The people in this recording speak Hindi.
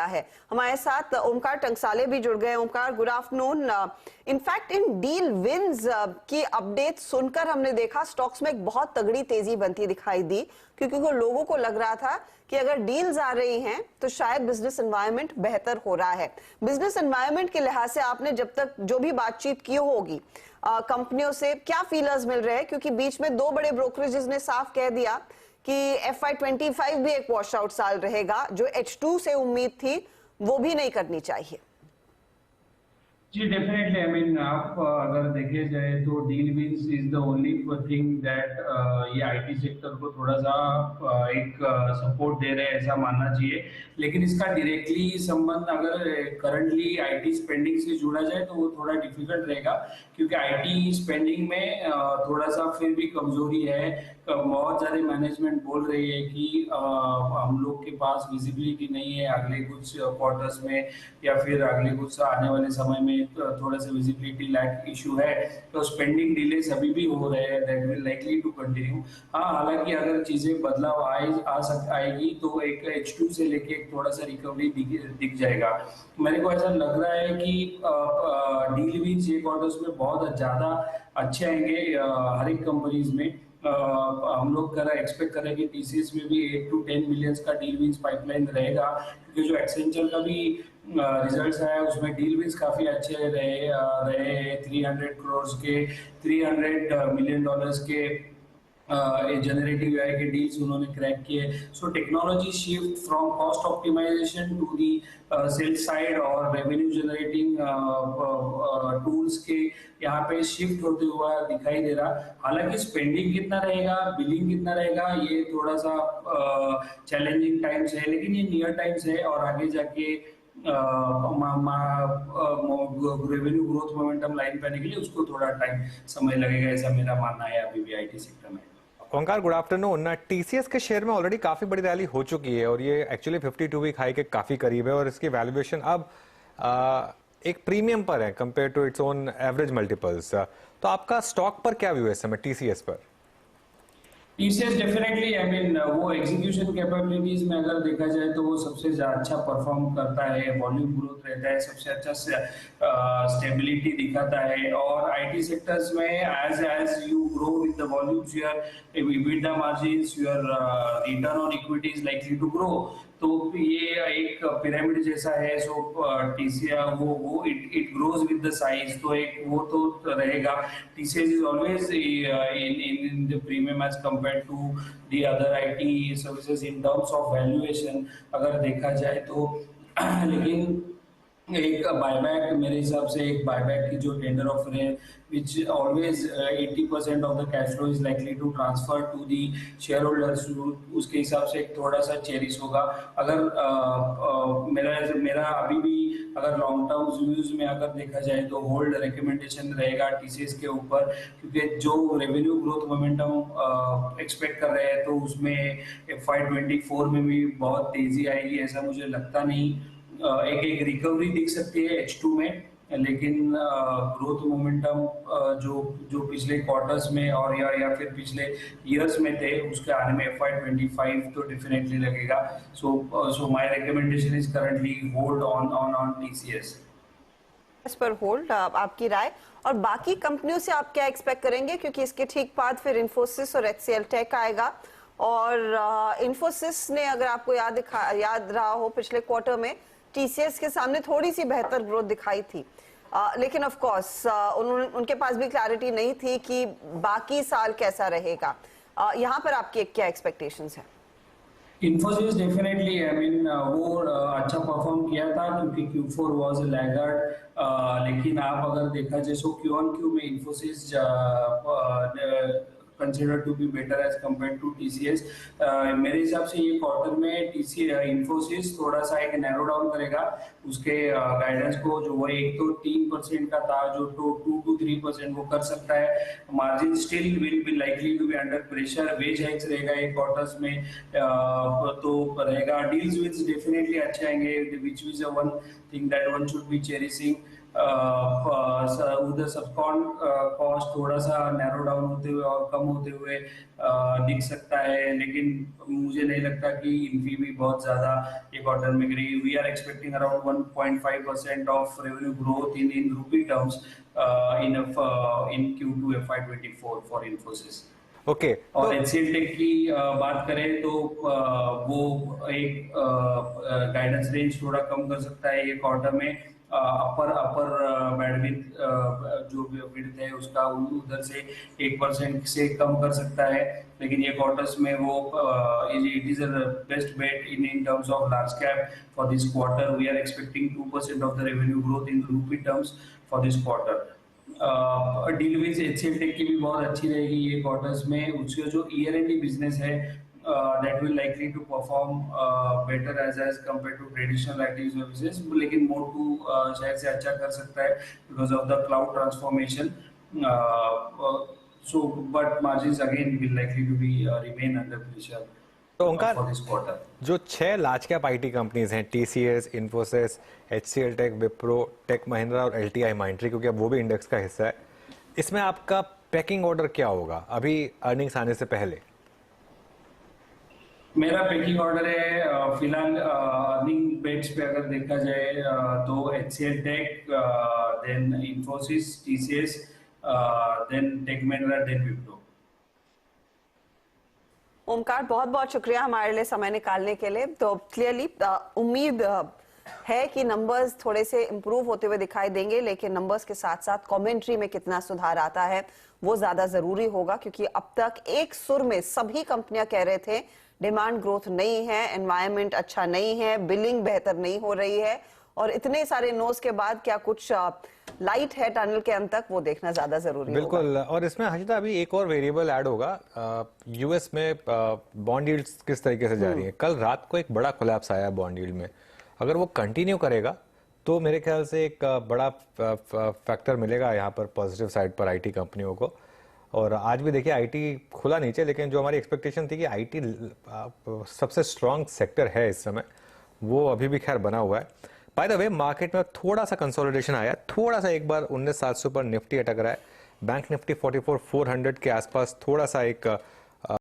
है। हमारे साथ ओमकार टंकसाले भी जुड़ गए। Omkar, good afternoon. In fact in deal wins की अपडेट सुनकर हमने देखा स्टॉक्स में एक बहुत तगड़ी तेजी बनती दिखाई दी, क्योंकि लोगों को लग रहा था कि अगर डील्स आ रही हैं तो शायद बिजनेस एनवायरनमेंट बेहतर हो रहा है। बिजनेस एनवायरनमेंट के लिहाज से आपने जब तक जो भी बातचीत की होगी कंपनियों से, क्या फीलर्स मिल रहे हैं? क्योंकि बीच में दो बड़े ब्रोकरेजेस ने साफ कह दिया कि FY25 भी एक वॉश आउट साल रहेगा। जो H2 से उम्मीद थी वो भी नहीं करनी चाहिए। जी डेफिनेटली, आई मीन आप अगर देखे जाए तो deal wins is the only thing that ये आईटी सेक्टर को थोड़ा सा एक सपोर्ट दे रहे हैं, ऐसा मानना चाहिए। लेकिन इसका डायरेक्टली संबंध अगर करंटली आईटी स्पेंडिंग से जुड़ा जाए तो वो थोड़ा डिफिकल्ट रहेगा, क्योंकि आईटी स्पेंडिंग में थोड़ा सा फिर भी कमजोरी है। बहुत सारे मैनेजमेंट बोल रही है कि हम लोग के पास विजिबिलिटी नहीं है अगले कुछ क्वार्टर्स में या फिर अगले कुछ आने वाले समय में थोड़ा सा विजिबिलिटी लैक इशू है, तो स्पेंडिंग डिलेस अभी भी हो रहे हैं, that will likely to continue. हाँ, हालांकि अगर चीजें बदलाव आएगी तो एक H2 से लेके एक थोड़ा सा रिकवरी दिख जाएगा। मेरे को ऐसा लग रहा है कि डील विंस ये क्वार्टर्स में बहुत ज्यादा अच्छे आएंगे हर एक कंपनीज में। हम लोग एक्सपेक्ट करें कि टीसीएस में भी 8 to 10 मिलियंस का डील विंस पाइपलाइन रहेगा, क्योंकि जो एक्सेंचर का भी रिजल्ट्स आया उसमें डील विंस काफी अच्छे रहे 300 करोड़ के, $300 मिलियन के जनरेटिव एआई के डील्स उन्होंने क्रैक किए। So technology shift from cost optimisation to the sales side और रेवेन्यू जनरेटिंग टूल्स के यहाँ पे शिफ्ट होते हुआ दिखाई दे रहा। हालांकि स्पेंडिंग कितना रहेगा, बिलिंग कितना रहेगा, ये थोड़ा सा चैलेंजिंग टाइम्स है, लेकिन ये नियर टाइम्स है और आगे जाके रेवेन्यू ग्रोथ मोमेंटम लाइन पे आने के लिए उसको थोड़ा टाइम समय लगेगा, ऐसा मेरा मानना है अभी भी आईटी सेक्टर में। ओंकार, गुड आफ्टरनून। टीसीएस के शेयर में ऑलरेडी काफी बड़ी रैली हो चुकी है और ये एक्चुअली 52 वीक हाई के काफी करीब है और इसकी वैल्यूएशन अब एक प्रीमियम पर है compare to its own average multiples. तो आपका स्टॉक पर क्या व्यू है इस समय टीसीएस पर? टीसीएस डेफिनेटली, आई मीन वो एग्जीक्यूशन कैपेबिलिटीज में अगर देखा जाए तो वो सबसे अच्छा परफॉर्म करता है, वॉल्यूम ग्रोथ रहता है, सबसे अच्छा स्टेबिलिटी दिखाता है। और आईटी सेक्टर्स में as you grow with the volumes your EBITDA margins, your return on equity is likely to grow. तो ये एक पिरामिड जैसा है। सो टीसीएस वो it grows with the size, तो एक वो तो रहेगा। TCS is always in the premium as compare to the other IT services in terms of valuation अगर देखा जाए तो। लेकिन एक बायबैक, मेरे हिसाब से एक बायबैक की जो टेंडर ऑफर है which always 80% of the cash flow is likely to transfer to the share holders, उसके हिसाब से एक थोड़ा सा चेरिश होगा। अगर मेरा अभी भी अगर लॉन्ग टर्म व्यूज में अगर देखा जाए तो होल्ड रिकमेंडेशन रहेगा टीसीएस के ऊपर, क्योंकि जो रेवेन्यू ग्रोथ मोमेंटम एक्सपेक्ट कर रहे हैं तो उसमें FY24 में भी बहुत तेजी आएगी ऐसा मुझे लगता नहीं। एक रिकवरी दिख सकती है H2 में, लेकिन ग्रोथ मोमेंटम जो पिछले क्वार्टर्स में और या फिर पिछले ईयर्स में थे उसके आने में FY25 तो डेफिनेटली लगेगा। So my recommendation is currently hold on TCS. इस पर होल्ड, आपकी राय? और बाकी कंपनियों से आप क्या एक्सपेक्ट करेंगे, क्योंकि इसके ठीक बाद फिर इन्फोसिस और HCL टेक आएगा। और इन्फोसिस ने, अगर आपको याद रहा हो, पिछले क्वार्टर में टीसीएस के सामने थोड़ी सी बेहतर ग्रोथ दिखाई थी, लेकिन ऑफ कोर्स उनके पास भी क्लैरिटी नहीं थी कि बाकी साल कैसा रहेगा। यहाँ पर आपकी क्या एक्सपेक्टेशंस है? इन्फोसिस डेफिनेटली, आई मीन वो अच्छा परफॉर्म किया था क्योंकि Q4 वाज अ लैगर्ड। लेकिन आप अगर देखा जाए सो Q1Q में Infosys considered to be better as compared to TCS। मेरे हिसाब से ये क्वार्टर में इन्फोसिस थोड़ा सा एक नैरो डाउन करेगा उसके गाइडेंस को, जो वो एक तो 3% का था जो 2 to 3% वो कर सकता है। Margin still will be likely to be under pressure, wage hikes रहेगा एक क्वार्टर्स में तो रहेगा। डील्स विद डेफिनेटली अच्छे आएंगे, which is one thing that one should be cherishing. उधर सबकॉन कॉस्ट थोड़ा सा नैरो डाउन होते हुए और कम होते हुए दिख सकता है, लेकिन मुझे नहीं लगता कि इन्फी भी बहुत ज्यादा ये क्वार्टर में गिरी। We are expecting around 1.5% of revenue growth in rupee terms in Q2 FY24 for Infosys. Okay, और HCL टेक की बात करें तो वो एक गाइडेंस रेंज थोड़ा कम कर सकता है ये क्वार्टर में। अपर बैंडविड्थ जो विड्थ है उसका उधर से 1% से कम कर सकता है, लेकिन ये क्वार्टर्स में वो it is best bet in terms of large cap for this quarter. We are expecting 2% of the revenue growth in rupee terms for this quarter. Deal with HCL Tech की भी बहुत अच्छी रहेगी ये क्वार्टर्स में। उसका जो ईयर एंड बिजनेस है that will likely to perform better as compared to traditional IT services, लेकिन मोड टू शायद से अच्छा कर सकता है because of the cloud transformation. So but margins again will likely to be remain under pressure तो ओंकार, for this quarter. जो 6 लार्ज कैप आईटी कंपनीज हैं, TCS, Infosys, HCL tech, Wipro, tech Mahindra और LTI माइंट्री, क्योंकि अब वो भी इंडेक्स का हिस्सा है, इसमें आपका पैकिंग ऑर्डर क्या होगा अभी अर्निंग्स आने से पहले? मेरा पैकिंग ऑर्डर है फिलहाल अर्निंग बेट्स पे अगर देखा जाए तो HCL tech, then Infosys, TCS, then tech Mahindra, then Wipro. Omkar, बहुत बहुत शुक्रिया हमारे लिए समय निकालने के लिए। तो क्लियरली उम्मीद है कि नंबर्स थोड़े से इंप्रूव होते हुए दिखाई देंगे, लेकिन नंबर्स के साथ साथ कमेंट्री में कितना सुधार आता है वो ज्यादा जरूरी होगा, क्योंकि अब तक एक सुर में सभी कंपनियां कह रहे थे डिमांड ग्रोथ नहीं है, एनवायरनमेंट अच्छा नहीं है, बिलिंग बेहतर नहीं हो रही है, और इतने सारे नोस के बाद क्या कुछ लाइट है टनल के अंत तक, वो देखना ज्यादा जरूरी होगा। बिल्कुल। और इसमें हर्षिता अभी एक और वेरिएबल ऐड होगा, यूएस में बॉन्ड यील्ड्स किस तरीके से जा रही है। कल रात को एक बड़ा कोलैप्स आया बॉन्ड यील्ड में, अगर वो कंटिन्यू करेगा तो मेरे ख्याल से एक बड़ा फैक्टर मिलेगा यहाँ पर पॉजिटिव साइड पर आईटी कंपनियों को। और आज भी देखिए आईटी खुला नीचे, लेकिन जो हमारी एक्सपेक्टेशन थी कि आईटी सबसे स्ट्रांग सेक्टर है इस समय, वो अभी भी खैर बना हुआ है। बाय द वे, मार्केट में थोड़ा सा कंसोलिडेशन आया, थोड़ा सा एक बार 19,700 पर निफ्टी अटक रहा है। बैंक निफ्टी 44,400 के आसपास थोड़ा सा एक